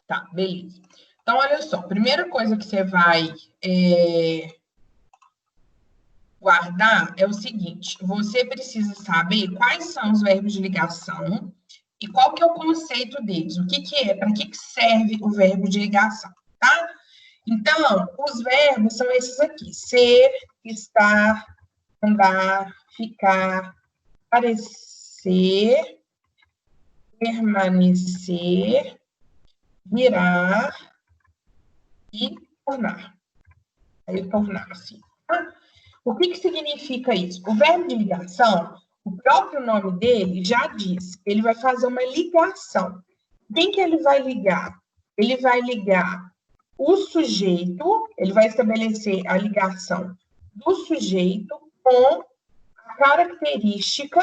Tá, beleza. Então, olha só, a primeira coisa que você vai guardar é o seguinte, você precisa saber quais são os verbos de ligação e qual que é o conceito deles, o que que é, para que que serve o verbo de ligação, tá? Então, os verbos são esses aqui, ser, estar, andar, ficar, parecer, permanecer, virar e tornar. Aí, tornar-se. Tá? O que que significa isso? O verbo de ligação, o próprio nome dele já diz, ele vai fazer uma ligação. Quem que ele vai ligar? Ele vai ligar o sujeito, ele vai estabelecer a ligação do sujeito com a característica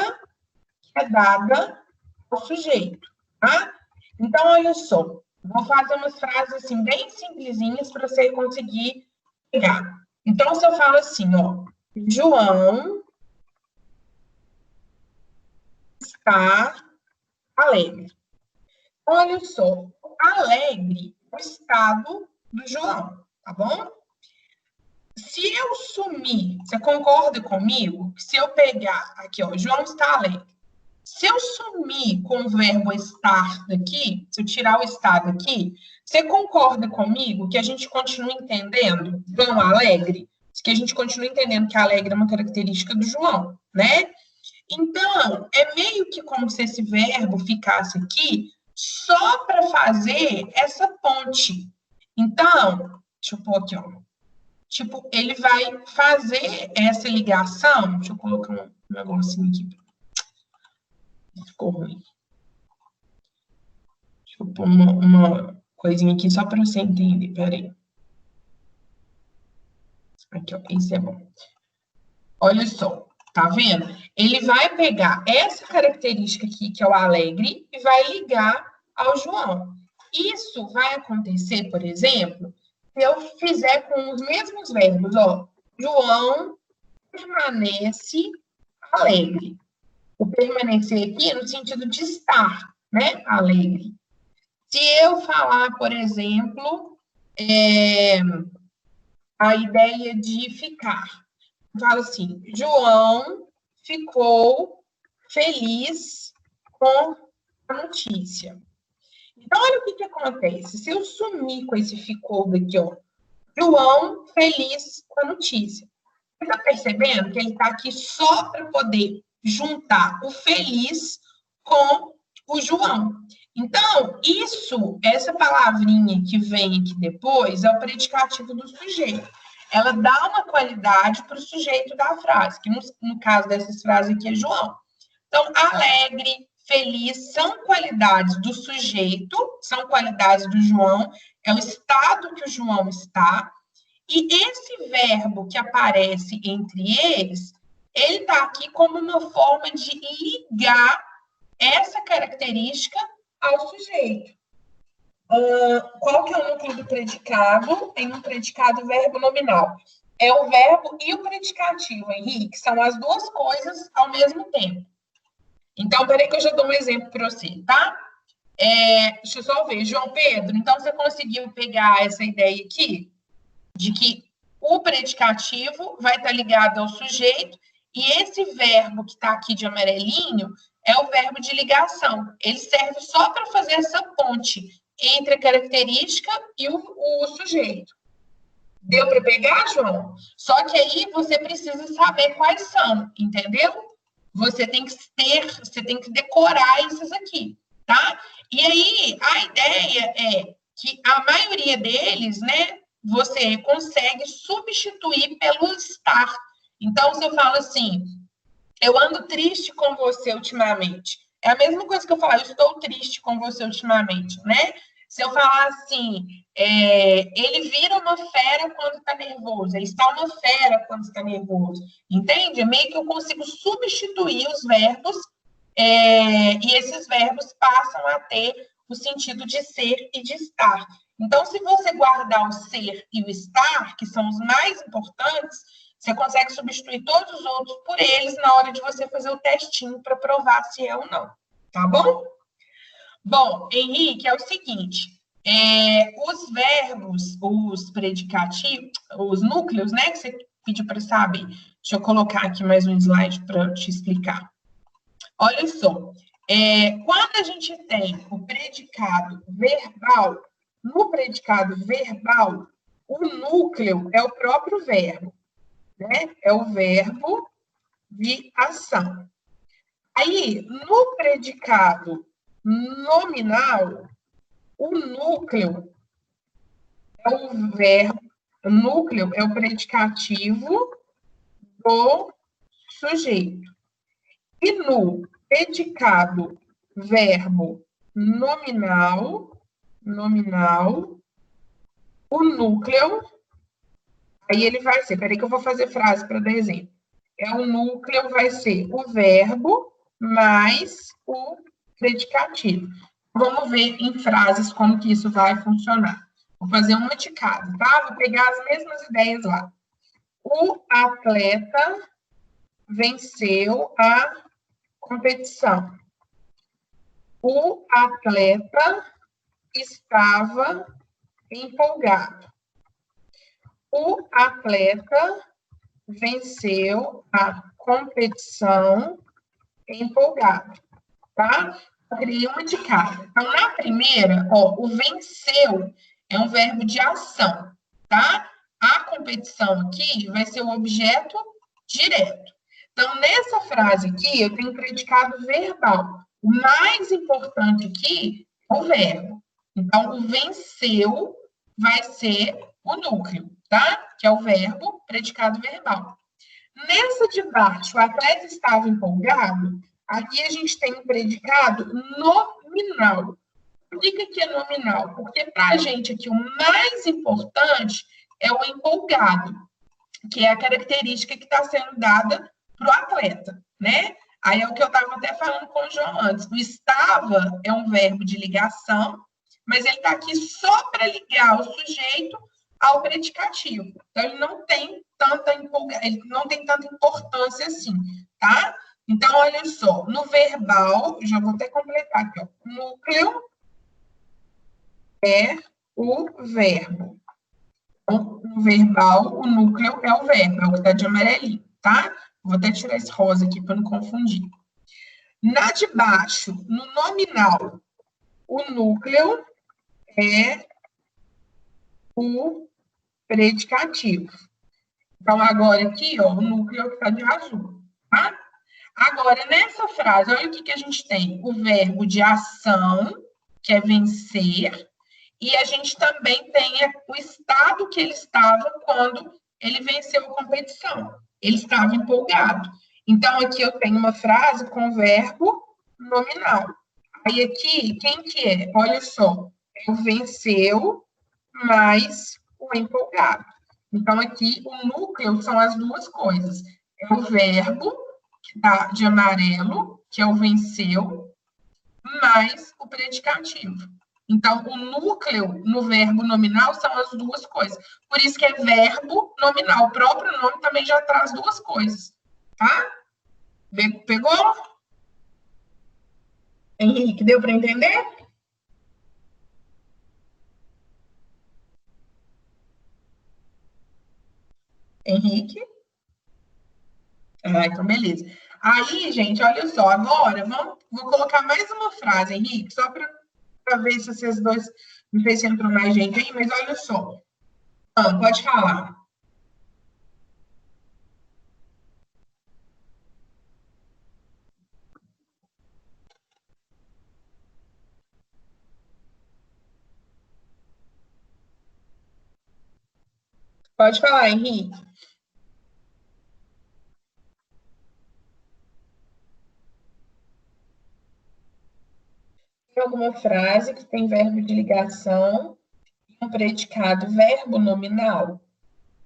que é dada ao sujeito, tá? Então, olha só, vou fazer umas frases assim, bem simplesinhas para você conseguir pegar. Então, se eu falo assim, ó, João está alegre. Olha só, alegre é o estado do João, tá bom? Se eu sumir, você concorda comigo? Se eu pegar aqui, ó, João está alegre. Se eu sumir com o verbo estar daqui, se eu tirar o estar daqui, você concorda comigo que a gente continua entendendo João alegre? Que a gente continua entendendo que alegre é uma característica do João, né? Então, é meio que como se esse verbo ficasse aqui só para fazer essa ponte. Então, deixa eu pôr aqui, ó. Tipo, ele vai fazer essa ligação. Deixa eu colocar um negocinho aqui. Ficou ruim. Deixa eu pôr uma coisinha aqui só para você entender. Peraí. Aqui, ó. Isso é bom. Olha só. Tá vendo? Ele vai pegar essa característica aqui, que é o alegre, e vai ligar ao João. Isso vai acontecer, por exemplo, se eu fizer com os mesmos verbos, ó. João permanece alegre. O permanecer aqui no sentido de estar, né? Alegre. Se eu falar, por exemplo, a ideia de ficar. Fala assim, João ficou feliz com a notícia. Então, olha o que acontece. Se eu sumir com esse ficou daqui, ó, João feliz com a notícia. Você está percebendo que ele está aqui só para poder juntar o feliz com o João. Então, essa palavrinha que vem aqui depois é o predicativo do sujeito. Ela dá uma qualidade para o sujeito da frase, que no caso dessas frases aqui é João. Então, alegre, feliz, são qualidades do sujeito, são qualidades do João, é o estado que o João está, e esse verbo que aparece entre eles, ele está aqui como uma forma de ligar essa característica ao sujeito. Qual que é o núcleo do predicado? Tem um predicado verbo nominal. É o verbo e o predicativo, Henrique, são as duas coisas ao mesmo tempo. Então, peraí que eu já dou um exemplo para você, tá? Deixa eu só ver, João Pedro, então você conseguiu pegar essa ideia aqui? De que o predicativo vai estar ligado ao sujeito e esse verbo que está aqui de amarelinho é o verbo de ligação. Ele serve só para fazer essa ponte entre a característica e o sujeito. Deu para pegar, João? Só que aí você precisa saber quais são, entendeu? Você tem que decorar esses aqui, tá? E aí, a ideia é que a maioria deles, né, você consegue substituir pelo estar. Então, se eu falo assim, eu ando triste com você ultimamente. É a mesma coisa que eu falar, eu estou triste com você ultimamente, né? Se eu falar assim, ele vira uma fera quando está nervoso, ele está uma fera quando está nervoso, entende? É meio que eu consigo substituir os verbos, e esses verbos passam a ter o sentido de ser e de estar. Então, se você guardar o ser e o estar, que são os mais importantes, você consegue substituir todos os outros por eles na hora de você fazer o testinho para provar se é ou não, tá bom? Bom, Henrique, é o seguinte, Os verbos, os predicativos, os núcleos, né, que você pediu para saber. Deixa eu colocar aqui mais um slide para te explicar. Olha só, quando a gente tem o predicado verbal, no predicado verbal, o núcleo é o próprio verbo, né? É o verbo de ação. Aí, no predicado nominal, o núcleo é o verbo, o núcleo é o predicativo do sujeito. E no predicado verbo nominal, o núcleo, aí ele vai ser, peraí que eu vou fazer frase para dar exemplo. O núcleo vai ser o verbo mais o predicativo. Vamos ver em frases como que isso vai funcionar. Vou fazer uma de cada, tá? Vou pegar as mesmas ideias lá. O atleta venceu a competição. O atleta estava empolgado. O atleta venceu a competição empolgado, tá? Eu criei uma de cada. Então, na primeira, ó, o venceu é um verbo de ação, tá? A competição aqui vai ser o objeto direto. Então, nessa frase aqui, eu tenho predicado verbal. O mais importante aqui é o verbo. Então, o venceu vai ser o núcleo, tá? Que é o verbo predicado verbal. Nessa de baixo, o atleta estava empolgado. Aqui a gente tem um predicado nominal. Por que é nominal? Porque para a gente aqui o mais importante é o empolgado, que é a característica que está sendo dada para o atleta, né? Aí é o que eu estava até falando com o João antes. O estava é um verbo de ligação, mas ele está aqui só para ligar o sujeito ao predicativo. Então, ele não tem tanta importância assim, tá? Então, olha só, no verbal, já vou até completar aqui, ó. Núcleo é o verbo. Então, no verbal, o núcleo é o verbo, é o que está de amarelinho, tá? Vou até tirar esse rosa aqui para não confundir. Na de baixo, no nominal, o núcleo é o predicativo. Então, agora aqui, ó, o núcleo é o que está de azul, tá? Agora, nessa frase, olha o que a gente tem. O verbo de ação, que é vencer, e a gente também tem o estado que ele estava quando ele venceu a competição. Ele estava empolgado. Então, aqui eu tenho uma frase com verbo nominal. Aí aqui, quem que é? Olha só, é o venceu mais o empolgado. Então, aqui, o núcleo são as duas coisas. É o verbo, que está de amarelo, que é o venceu, mais o predicativo. Então, o núcleo no verbo nominal são as duas coisas. Por isso que é verbo nominal. O próprio nome também já traz duas coisas, tá? Pegou? Henrique, deu para entender? Henrique? Ah, então beleza. Aí, gente, olha só, agora vou colocar mais uma frase, Henrique, só para ver se vocês dois, não sei se entrou mais gente aí, mas olha só. Pode falar. Pode falar, Henrique. Tem alguma frase que tem verbo de ligação e um predicado verbo nominal?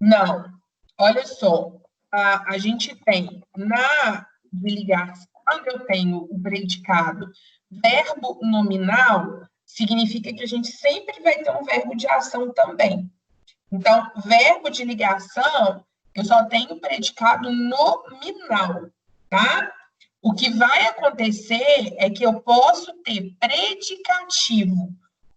Não. Olha só, a gente tem na de ligação, quando eu tenho o predicado verbo nominal, significa que a gente sempre vai ter um verbo de ação também. Então, verbo de ligação, eu só tenho predicado nominal, tá? O que vai acontecer é que eu posso ter predicativo.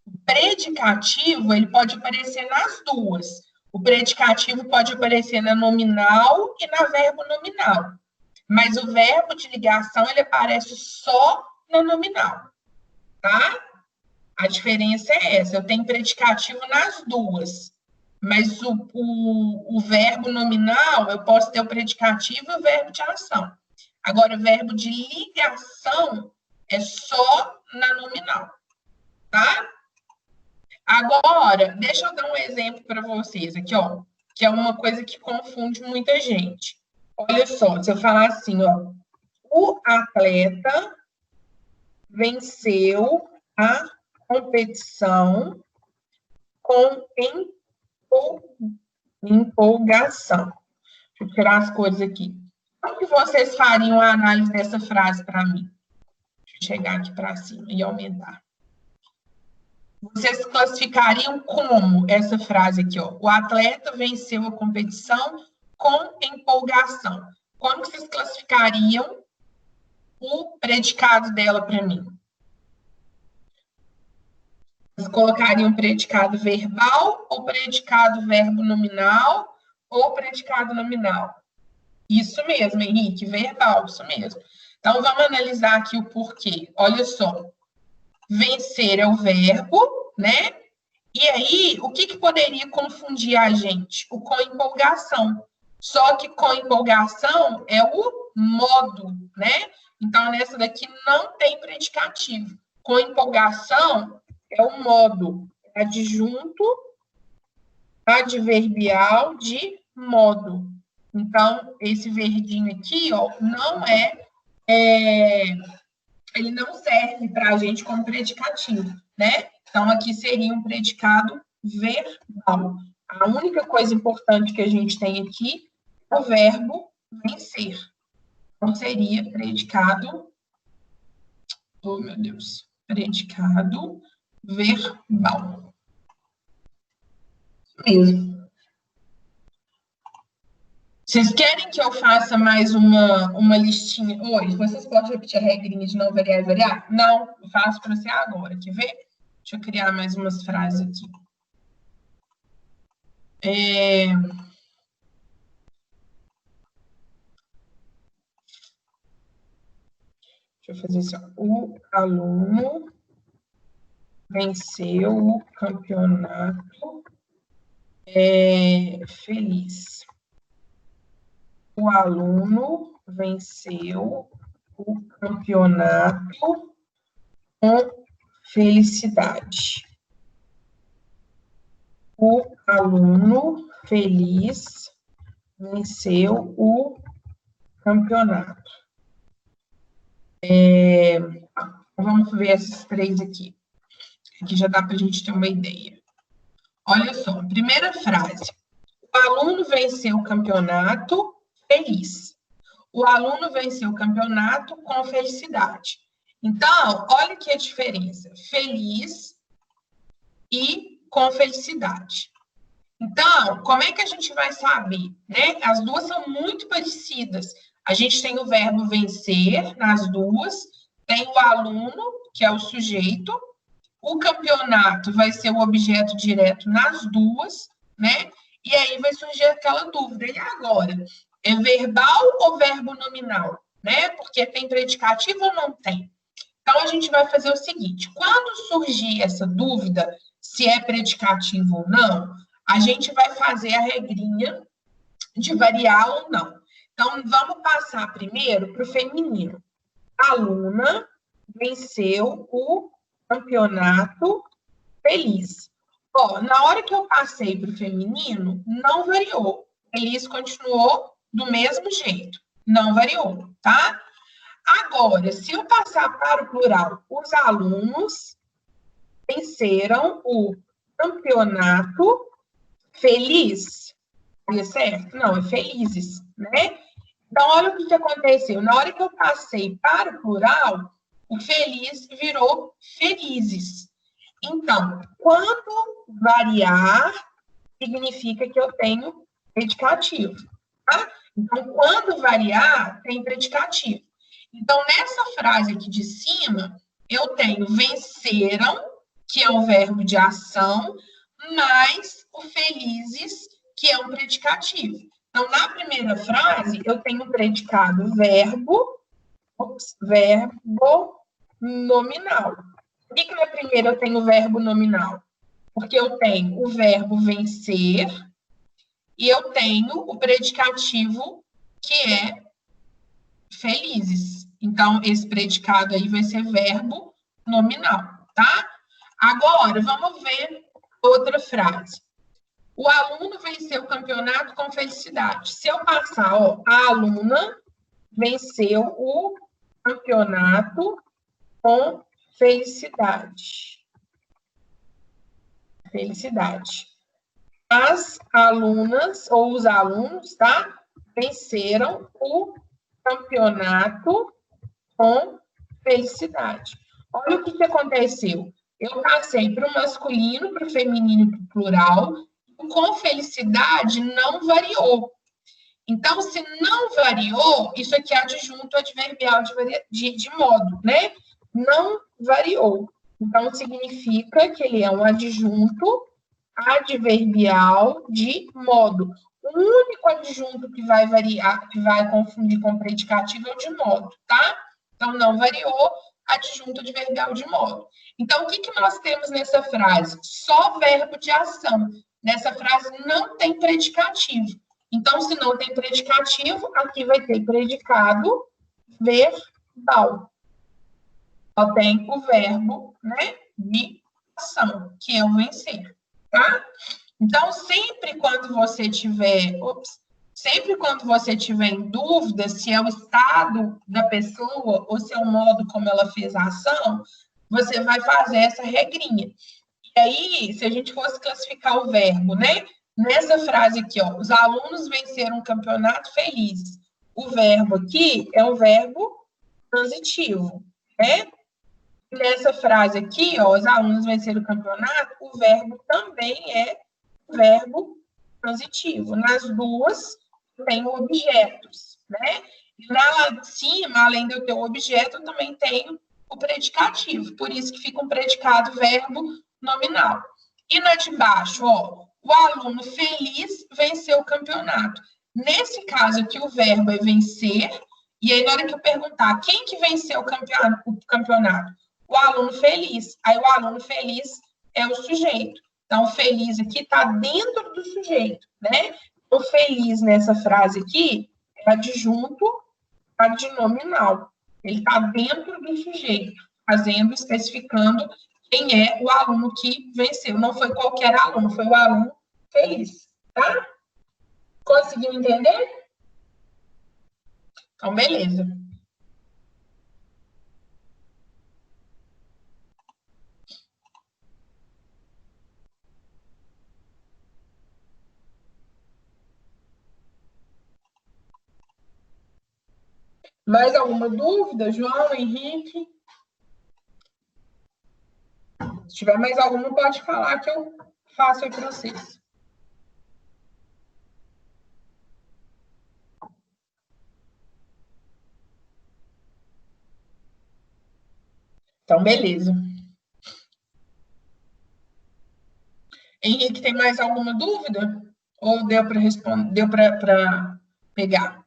O predicativo, ele pode aparecer nas duas. O predicativo pode aparecer na nominal e na verbo nominal. Mas o verbo de ligação, ele aparece só na nominal, tá? A diferença é essa. Eu tenho predicativo nas duas. Mas o verbo nominal, eu posso ter o predicativo e o verbo de ação. Agora, o verbo de ligação é só na nominal, tá? Agora, deixa eu dar um exemplo para vocês aqui, ó, que é uma coisa que confunde muita gente. Olha só, se eu falar assim, ó, o atleta venceu a competição com empolgação. Deixa eu tirar as cores aqui. Como que vocês fariam a análise dessa frase para mim? Deixa eu chegar aqui para cima e aumentar. Vocês classificariam como essa frase aqui, ó? O atleta venceu a competição com empolgação. Como que vocês classificariam o predicado dela para mim? Vocês colocariam predicado verbal ou predicado verbo nominal ou predicado nominal? Isso mesmo, Henrique, verbal, isso mesmo. Então, vamos analisar aqui o porquê. Olha só. Vencer é o verbo, né? E aí, o que poderia confundir a gente? O com empolgação. Só que com empolgação é o modo, né? Então, nessa daqui não tem predicativo. Com empolgação é o modo. É adjunto adverbial de modo. Então, esse verdinho aqui, ó, não ele não serve para a gente como predicativo, né? Então, aqui seria um predicado verbal. A única coisa importante que a gente tem aqui é o verbo vencer. Então, seria predicado, oh, meu Deus, predicado verbal. Mesmo. Vocês querem que eu faça mais uma listinha? Oi, vocês podem repetir a regrinha de não variar e variar? Não, eu faço para você agora, quer ver? Deixa eu criar mais umas frases aqui. Deixa eu fazer assim, ó. O aluno venceu o campeonato feliz. O aluno venceu o campeonato com felicidade. O aluno feliz venceu o campeonato. Vamos ver esses três aqui. Aqui já dá para a gente ter uma ideia. Olha só, primeira frase. O aluno venceu o campeonato feliz. O aluno venceu o campeonato com felicidade. Então, olha aqui a diferença. Feliz e com felicidade. Então, como é que a gente vai saber, né? As duas são muito parecidas. A gente tem o verbo vencer nas duas, tem o aluno, que é o sujeito, o campeonato vai ser o objeto direto nas duas, né? E aí vai surgir aquela dúvida. E agora? É verbal ou verbo nominal? Né? Porque tem predicativo ou não tem? Então, a gente vai fazer o seguinte. Quando surgir essa dúvida, se é predicativo ou não, a gente vai fazer a regrinha de variar ou não. Então, vamos passar primeiro para o feminino. A aluna venceu o campeonato feliz. Ó, na hora que eu passei para o feminino, não variou. Feliz continuou do mesmo jeito. Não variou, tá? Agora, se eu passar para o plural, os alunos venceram o campeonato feliz. É certo? Não, é felizes, né? Então, olha o que aconteceu. Na hora que eu passei para o plural, o feliz virou felizes. Então, quando variar, significa que eu tenho predicativo, tá? Então, quando variar, tem predicativo. Então, nessa frase aqui de cima, eu tenho venceram, que é um verbo de ação, mais o felizes, que é um predicativo. Então, na primeira frase, eu tenho o predicado verbo nominal. Por que na primeira eu tenho o verbo nominal? Porque eu tenho o verbo vencer e eu tenho o predicativo que é felizes. Então, esse predicado aí vai ser verbo nominal, tá? Agora, vamos ver outra frase. O aluno venceu o campeonato com felicidade. Se eu passar, ó, a aluna venceu o campeonato com felicidade. Felicidade. As alunas, ou os alunos, tá? Venceram o campeonato com felicidade. Olha o que aconteceu. Eu passei para o masculino, para o feminino, para o plural. Com felicidade não variou. Então, se não variou, isso aqui é adjunto adverbial de modo, né? Não variou. Então, significa que ele é um adjunto adverbial de modo. O único adjunto que vai variar, que vai confundir com predicativo é o de modo, tá? Então, não variou, adjunto adverbial de modo. Então, o que nós temos nessa frase? Só verbo de ação. Nessa frase não tem predicativo. Então, se não tem predicativo, aqui vai ter predicado verbal. Só tem o verbo, né, de ação, que é o vencer, tá? Então, sempre quando você tiver em dúvida se é o estado da pessoa ou se é o modo como ela fez a ação, você vai fazer essa regrinha. E aí, se a gente fosse classificar o verbo, né? Nessa frase aqui, ó, os alunos venceram um campeonato felizes. O verbo aqui é um verbo transitivo, né? Nessa frase aqui, ó, os alunos venceram o campeonato, o verbo também é verbo transitivo. Nas duas, tem objetos, né? E lá de cima, além de eu ter o objeto, eu também tenho o predicativo. Por isso que fica um predicado verbo nominal. E na de baixo, ó, o aluno feliz venceu o campeonato. Nesse caso aqui, o verbo é vencer. E aí, na hora que eu perguntar quem que venceu o campeonato? O aluno feliz. Aí, o aluno feliz é o sujeito. Então, feliz aqui está dentro do sujeito, né? O feliz nessa frase aqui é adjunto adnominal. Ele está dentro do sujeito, especificando quem é o aluno que venceu. Não foi qualquer aluno, foi o aluno feliz, tá? Conseguiu entender? Então, beleza. Mais alguma dúvida, João, Henrique? Se tiver mais alguma, pode falar que eu faço aí para vocês. Então, beleza. Henrique, tem mais alguma dúvida? Ou deu para responder, deu para pegar?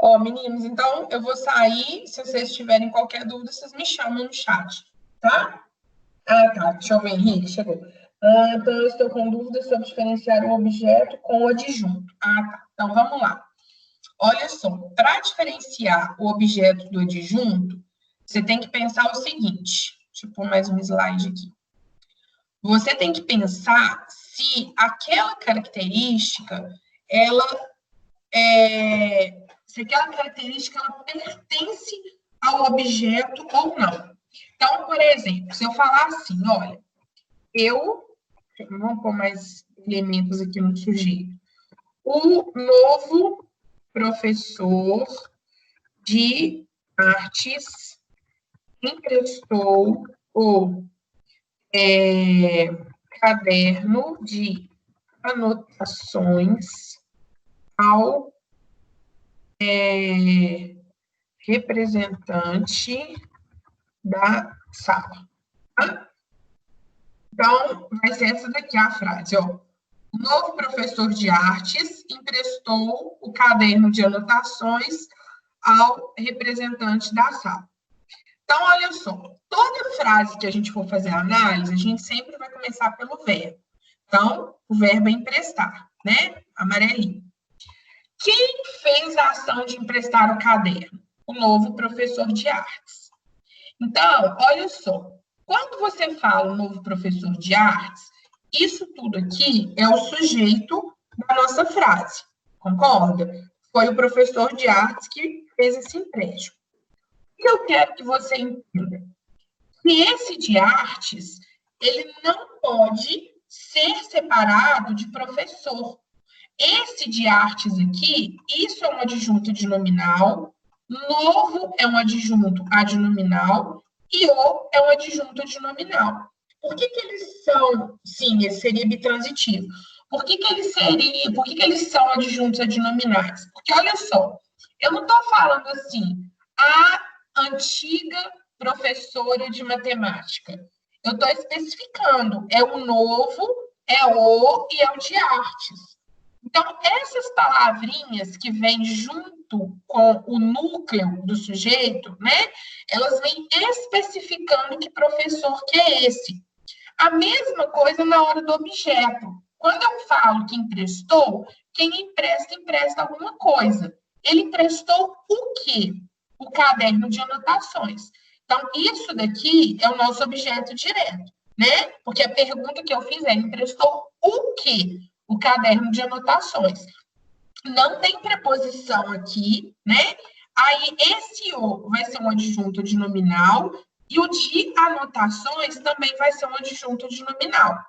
Ó, meninos, então eu vou sair. Se vocês tiverem qualquer dúvida, vocês me chamam no chat, tá? Ah, tá. Deixa eu ver, Henrique, chegou. Então, eu estou com dúvidas sobre diferenciar o objeto com o adjunto. Ah, tá. Então, vamos lá. Olha só, para diferenciar o objeto do adjunto, você tem que pensar o seguinte. Deixa eu pôr mais um slide aqui. Você tem que pensar se aquela característica, se aquela característica ela pertence ao objeto ou não. Então, por exemplo, se eu falar assim, olha, vamos pôr mais elementos aqui no sujeito. O novo professor de artes emprestou o caderno de anotações ao representante da sala. Tá? Então, vai ser essa daqui a frase, ó. O novo professor de artes emprestou o caderno de anotações ao representante da sala. Então, olha só, toda frase que a gente for fazer análise, a gente sempre vai começar pelo verbo. Então, o verbo é emprestar, né? Amarelinho. Quem fez a ação de emprestar o caderno? O novo professor de artes. Então, olha só, quando você fala o novo professor de artes, isso tudo aqui é o sujeito da nossa frase, concorda? Foi o professor de artes que fez esse empréstimo. O que eu quero que você entenda? Que esse de artes, ele não pode ser separado de professor. Esse de artes aqui, isso é um adjunto de nominal, novo é um adjunto adnominal e o é um adjunto de nominal. Por que eles são, sim, esse seria bitransitivo. Por que eles são adjuntos adnominais? Porque, olha só, eu não estou falando assim, a antiga professora de matemática. Eu estou especificando, é o novo, é o e é o de artes. Então, essas palavrinhas que vêm junto com o núcleo do sujeito, né? Elas vêm especificando que professor que é esse. A mesma coisa na hora do objeto. Quando eu falo que emprestou, quem empresta, empresta alguma coisa. Ele emprestou o quê? O caderno de anotações. Então, isso daqui é o nosso objeto direto, né? Porque a pergunta que eu fiz é, emprestou o quê? O caderno de anotações. Não tem preposição aqui, né? Aí, esse o vai ser um adjunto de nominal e o de anotações também vai ser um adjunto de nominal.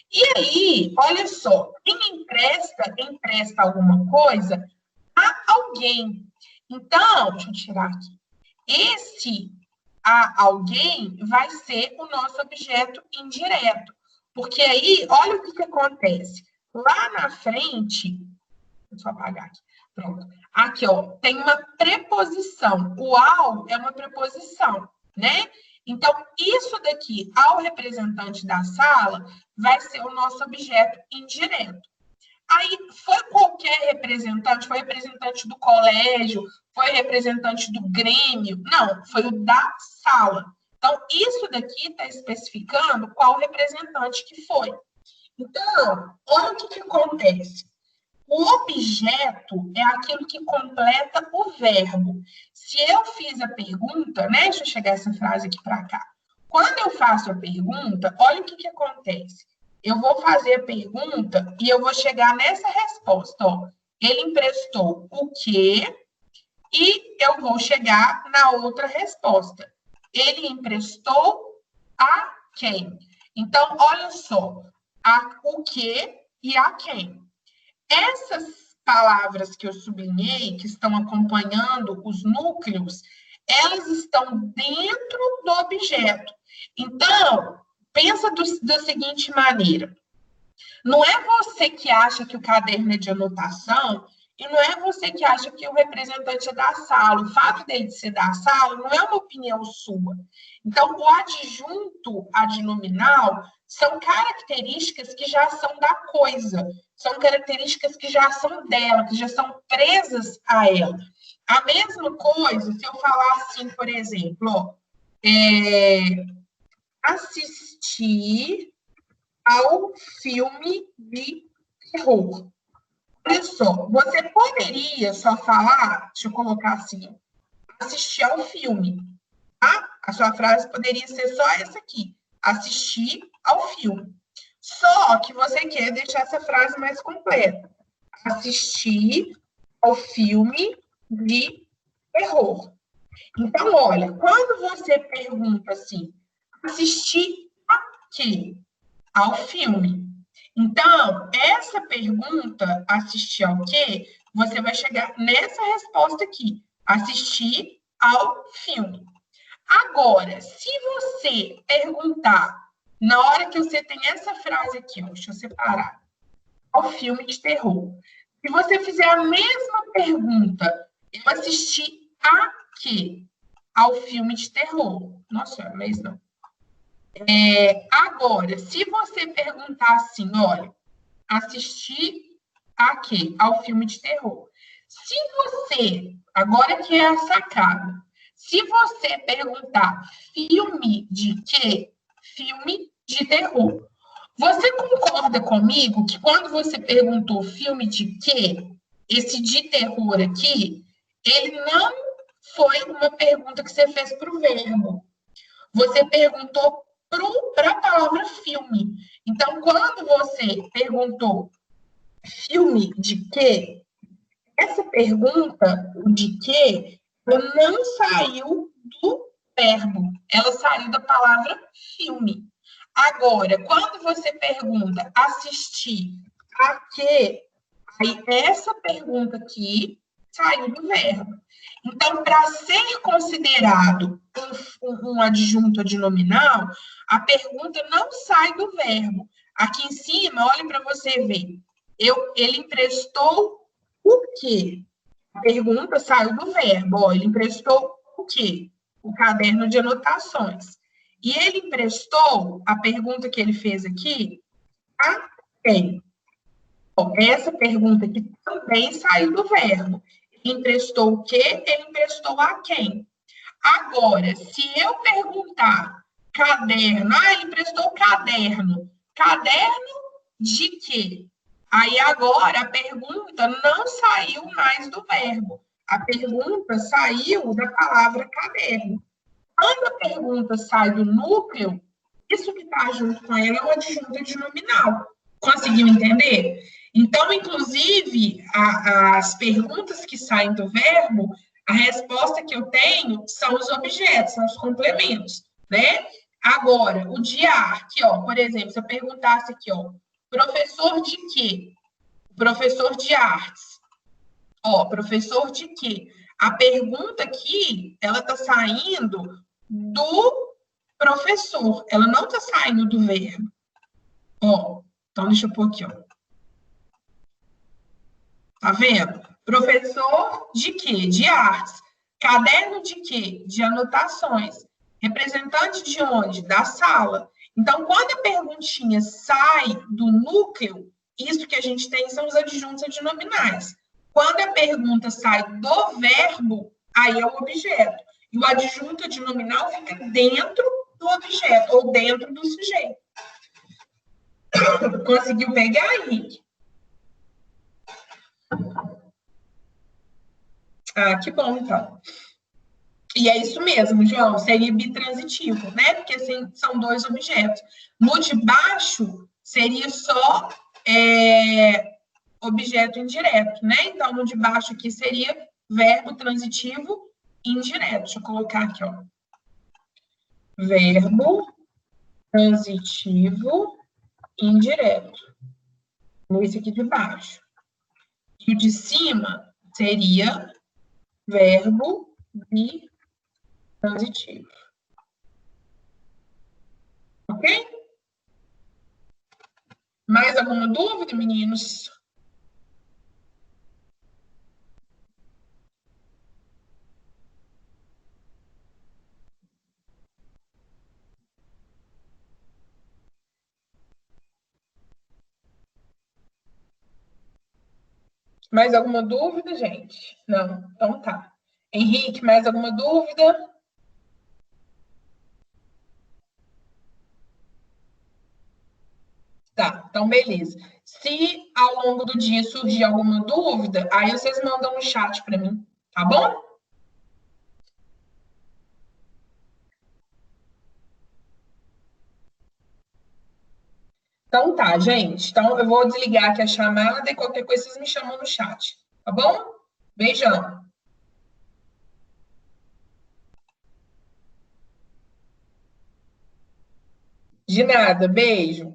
E aí, olha só, quem empresta alguma coisa a alguém. Então, deixa eu tirar aqui. Esse a alguém vai ser o nosso objeto indireto. Porque aí, olha o que acontece. Lá na frente, deixa eu apagar aqui. Pronto. Aqui, ó, tem uma preposição. O ao é uma preposição, né? Então, isso daqui, ao representante da sala, vai ser o nosso objeto indireto. Aí, foi qualquer representante? Foi representante do colégio? Foi representante do Grêmio? Não, foi o da sala. Então, isso daqui está especificando qual representante que foi. Então, olha o que acontece. O objeto é aquilo que completa o verbo. Se eu fiz a pergunta, né? Deixa eu chegar essa frase aqui para cá. Quando eu faço a pergunta, olha o que acontece. Eu vou fazer a pergunta e eu vou chegar nessa resposta. Ó. Ele emprestou o quê? E eu vou chegar na outra resposta. Ele emprestou a quem? Então, olha só. O quê e a quem. Essas palavras que eu sublinhei, que estão acompanhando os núcleos, elas estão dentro do objeto. Então, pensa da seguinte maneira. Não é você que acha que o caderno é de anotação e não é você que acha que o representante é da sala. O fato dele ser da sala não é uma opinião sua. Então, o adjunto adnominal são características que já são da coisa, são características que já são dela, que já são presas a ela. A mesma coisa, se eu falar assim, por exemplo, ó, assistir ao filme de terror. Olha só, você poderia só falar, deixa eu colocar assim, assistir ao filme, tá? A sua frase poderia ser só essa aqui, assistir ao filme. Só que você quer deixar essa frase mais completa. Assistir ao filme de terror. Então, olha, quando você pergunta assim, assistir a quê? Ao filme. Então, essa pergunta, assistir ao quê, você vai chegar nessa resposta aqui, assistir ao filme. Agora, se você perguntar, na hora que você tem essa frase aqui, ó, deixa eu separar, ao filme de terror. Se você fizer a mesma pergunta, eu assisti a quê? Ao filme de terror. Nossa, mas não. Agora, se você perguntar assim, olha, assistir a quê? Ao filme de terror. Se você, agora que é a sacada, se você perguntar filme de quê? Filme de terror. Você concorda comigo que quando você perguntou filme de quê? Esse de terror aqui, ele não foi uma pergunta que você fez para o verbo. Você perguntou para a palavra filme. Então, quando você perguntou filme de quê? Essa pergunta, o de quê, ela não saiu do verbo, ela saiu da palavra filme. Agora, quando você pergunta assistir a quê, aí essa pergunta aqui saiu do verbo. Então, para ser considerado um adjunto adnominal, a pergunta não sai do verbo. Aqui em cima, olhe para você ver. Ele emprestou o quê? A pergunta saiu do verbo. Ó, ele emprestou o quê? O caderno de anotações. E ele emprestou a pergunta que ele fez aqui a quem? Bom, essa pergunta aqui também saiu do verbo. Ele emprestou o quê? Ele emprestou a quem? Agora, se eu perguntar caderno, ele emprestou caderno. Caderno de quê? Aí agora a pergunta não saiu mais do verbo. A pergunta saiu da palavra caderno. Quando a pergunta sai do núcleo, isso que está junto com ela é um adjunto adnominal. Conseguiu entender? Então, inclusive, as perguntas que saem do verbo, a resposta que eu tenho são os objetos, são os complementos, né? Agora, o de arte, ó, por exemplo, se eu perguntasse aqui, ó, professor de quê? Professor de artes. Ó, professor de quê? A pergunta aqui, ela está saindo do professor, ela não está saindo do verbo. Ó, então deixa eu pôr aqui, ó. Tá vendo? Professor de quê? De artes. Caderno de quê? De anotações. Representante de onde? Da sala. Então, quando a perguntinha sai do núcleo, isso que a gente tem são os adjuntos adnominais. Quando a pergunta sai do verbo, aí é o objeto. E o adjunto adnominal fica dentro do objeto, ou dentro do sujeito. Conseguiu pegar, Henrique? Ah, que bom, então. E é isso mesmo, João, seria bitransitivo, né? Porque assim, são dois objetos. No de baixo, seria só objeto indireto, né? Então, no de baixo aqui seria verbo transitivo indireto. Deixa eu colocar aqui, ó. Verbo transitivo indireto. Nesse aqui de baixo. E o de cima seria verbo bitransitivo. Ok? Mais alguma dúvida, meninos? Mais alguma dúvida, gente? Não? Então tá. Henrique, mais alguma dúvida? Tá, então beleza. Se ao longo do dia surgir alguma dúvida, aí vocês mandam no chat para mim, tá bom? Então tá, gente. Então eu vou desligar aqui a chamada e qualquer coisa vocês me chamam no chat, tá bom? Beijão. De nada, beijo.